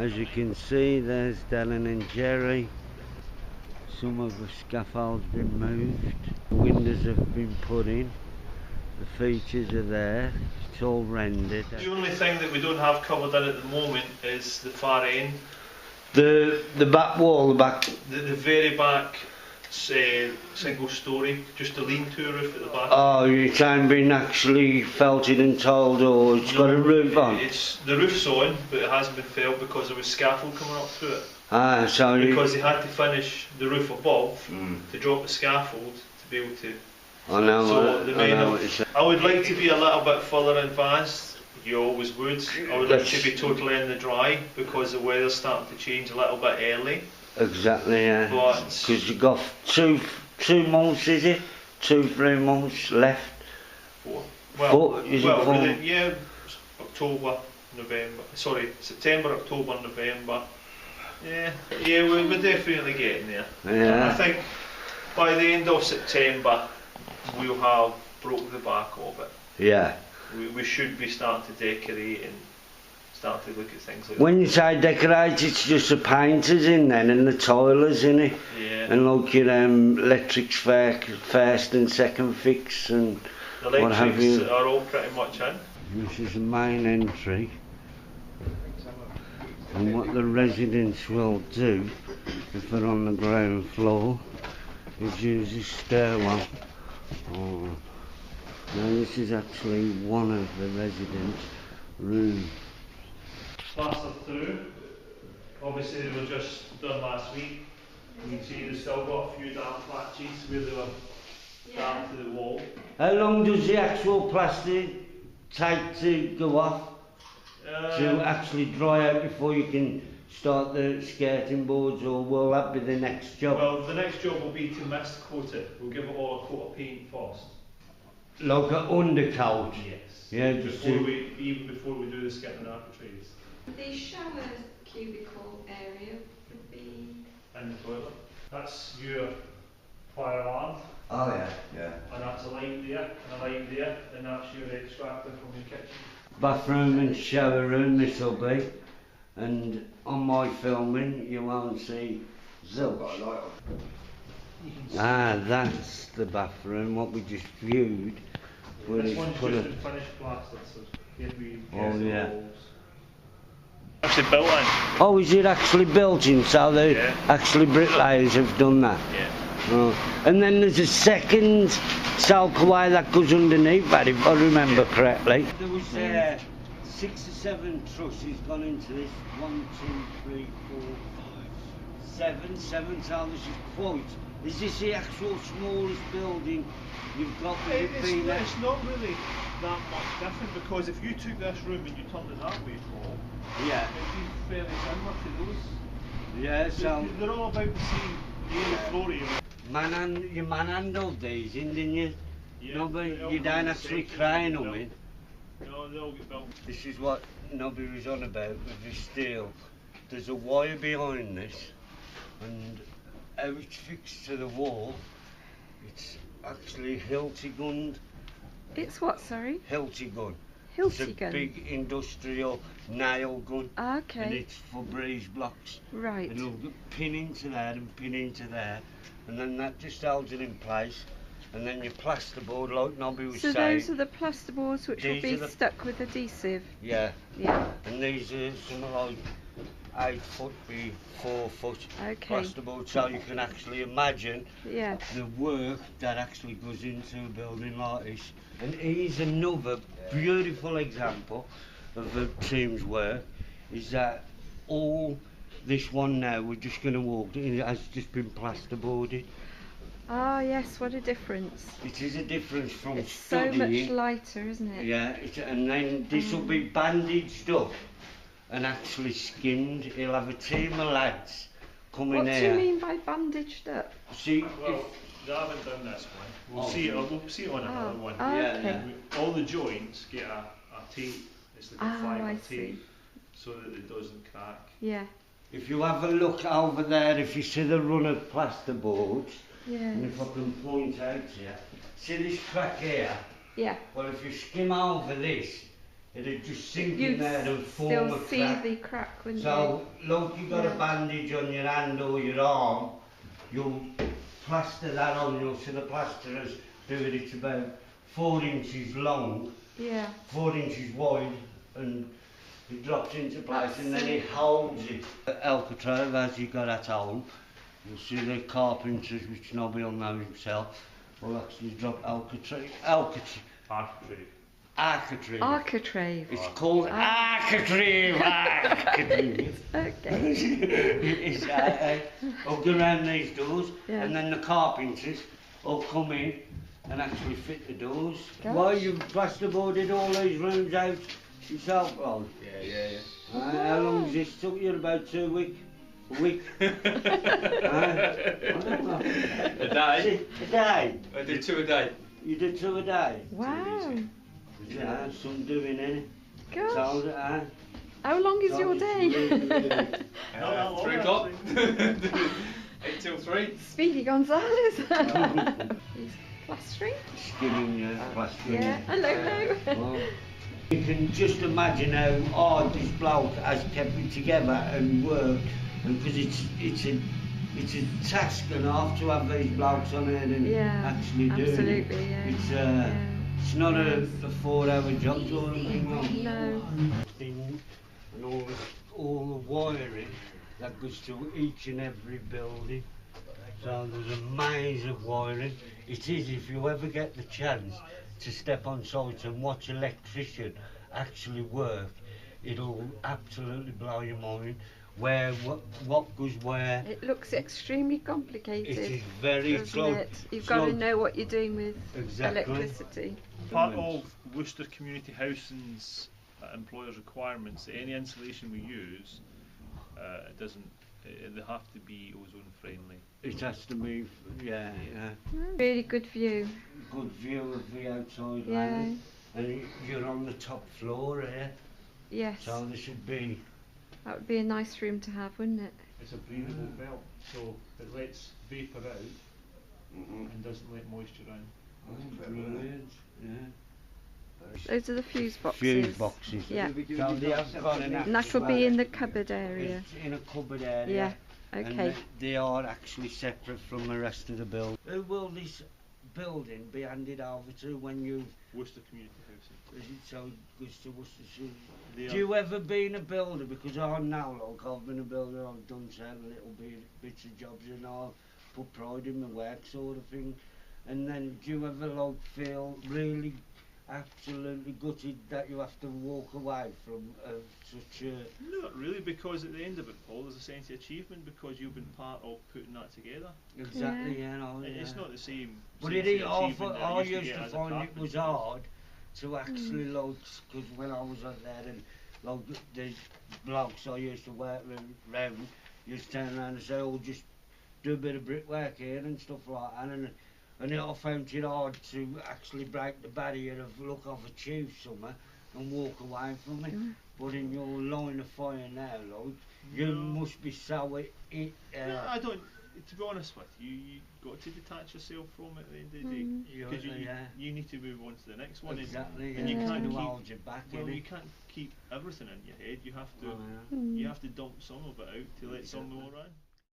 As you can see, there's Dylan and Jerry. Some of the scaffold's been moved, windows have been put in, the features are there, it's all rendered. The only thing that we don't have covered in at the moment is the far end. The back wall, the very back single story, just a lean-to roof at the back. Oh, it's been actually felted and tiled, or it's got a roof on? The roof's on, but it hasn't been felt because there was scaffold coming up through it. Ah, so because they had to finish the roof above to drop the scaffold to be able to. I know. So I would like to be a little bit further advanced. You always would. I would like to be totally in the dry because the weather's starting to change a little bit early. Exactly, yeah. Because you've got two months, is it? 2-3 months left. 4. Yeah, October, November. Sorry, September, October, November. Yeah, we're definitely getting there. Yeah. I think by the end of September we'll have broke the back of it. Yeah. We should be starting to decorate and start to look at things like when you say decorate, it's just the painters in then and the tilers in it. Yeah. And like your electrics first and second fix and the electrics what have you. are all pretty much in. This is the main entry. And what the residents will do if they're on the ground floor is use this stairwell. Oh. Now this is actually one of the residents' rooms. Plastered through. Obviously they were just done last week. You can see they've still got a few damp patches where they were damp to the wall. How long does the actual plaster take to go off? To actually dry out before you can start the skirting boards, or will that be the next job? Well, the next job will be to mist coat it. We'll give it all a coat of paint first. Like an undercoat? Yes. Yeah, even before we do the skirting architraves. The shower cubicle area would be in the toilet. That's your fire alarm. Oh yeah. And that's a light there, and a light there, and that's your extractor from your kitchen. Bathroom and shower room this will be, and on my filming you won't see zilch. That's the bathroom, what we just viewed. This one's just been finished plastered, so yeah. Actually built in. Oh, is it actually built in? So the actually bricklayers have done that? Yeah. Oh. And then there's a second soakaway that goes underneath that, if I remember correctly. There was 6 or 7 trusses gone into this. 1, 2, 3, 4, 5, 7. So this is quite. Is this the actual smallest building you've got? It's not really that much different, because if you took this room and you turned it that way, Paul, it'd be fairly similar to those. Yeah, so they're all about the same floor area. You manhandled these in, didn't you? Yeah. Nobody, you don't actually crane them in. No, they all get built. This is what nobody was on about with this steel. There's a wire behind this, and how it's fixed to the wall, it's actually Hilti-gunned. It's what, sorry? Hilti-gun. Hilti-gun? It's a big industrial nail gun. Okay. And it's for breeze blocks. Right. And it'll pin into there and pin into there, and then that just holds it in place. And then your plasterboard, like Nobby was saying. So those are the plasterboards which will be stuck with adhesive? Yeah. Yeah. And these are something like 8 foot by 4 foot plasterboard, so you can actually imagine the work that actually goes into a building like this. And here's another beautiful example of the team's work, is that all this one now we're just going to walk in, it has just been plasterboarded. Ah yes, what a difference. It is a difference from it's studying. So much lighter, isn't it? Yeah, and then this will be bandaged up and actually skimmed. He'll have a team of lads coming here. What do you mean by bandaged up? See, well, they haven't done this one. We'll see it on another one. Okay. All the joints get a tape. It's like a fibre tape, so that it doesn't crack. Yeah. If you have a look over there, if you see the run of plasterboards, and if I can point out here, see this crack here? Yeah. Well, if you skim over this, it'd just sink You'd in there and form still a see crack. the crack, wouldn't So, look, you've got Yeah. a bandage on your hand or your arm, you'll plaster that on, you'll see the plasterers do it, it's about 4 inches long, you? Yeah. 4 inches wide, and it drops into place That's and then it holds it. Alcatraz, as you got at home, you'll see the carpenters, which nobody will know himself, will actually drop Alcatraz. Architrave. It's called architrave. Okay. It's I'll go around these doors, Yeah. and then the carpenters will come in and actually fit the doors. Gosh. Why you plasterboarded all these rooms out yourself, Ron? Yeah. How long has this took you? About 2 weeks? A week? I don't know. A day. A day? I did 2 a day. You did 2 a day? Wow. Yeah, some doing it. Gosh. So, How long is your day? Not that long, 3 o'clock. actually. 8 till 3. Speedy Gonzales. He's plastering. skimming plastering. Yeah. Hello. Well, you can just imagine how hard this bloke has kept it together and worked, because it's a task and a half to have these blokes on it and Yeah, actually do it. absolutely, yeah. It's not a 4-hour job sort of thing. No. And all the wiring that goes to each and every building. So there's a maze of wiring. It is, if you ever get the chance to step on site and watch an electrician actually work, it'll absolutely blow your mind. What goes where. It looks extremely complicated. It is very doesn't it? You've got to know what you're doing with electricity. Part of Worcester Community Housing's employers' requirements, any insulation we use, it doesn't. They have to be ozone friendly. It has to be, yeah. Really good view. Good view of the outside Yeah. landing. And you're on the top floor here, Yes. so there should be. That would be a nice room to have, wouldn't it? It's a breathable belt, so it lets vapour out and doesn't let moisture in. Brilliant, yeah. Those are the fuse boxes. Fuse boxes. Yeah. So they have got an And that will be in the cupboard area. It's in a cupboard area. Yeah. And Okay. they are actually separate from the rest of the building. Who will this building be handed over to when you... Worcester Community Housing. Is it so good to Worcestershire? They Do you ever been a builder? Because I know, like, I've been a builder, I've done several little bits of jobs and I've put pride in my work sort of thing. And then do you ever, like, feel really absolutely gutted that you have to walk away from such a... Not really, because at the end of it, Paul, there's a sense of achievement because you've been part of putting that together. Exactly, yeah. No, It's not the same. But sense it is of awful. achievement that I get used to as a find it was carpenter. hard to actually like, because when I was out there and like the blokes I used to work around used to turn around and say, oh, just do a bit of brickwork here and stuff like that. And I found it hard to actually break the barrier of look off a tube somewhere and walk away from it. But in your line of fire now, like, you must be so No, I don't. To be honest with you, you've got to detach yourself from it at the end of the day, because you need to move on to the next one. Exactly, and you can't keep, hold you back. well, you can't keep everything in your head. You have to, Oh, yeah. you have to dump some of it out to let some more in.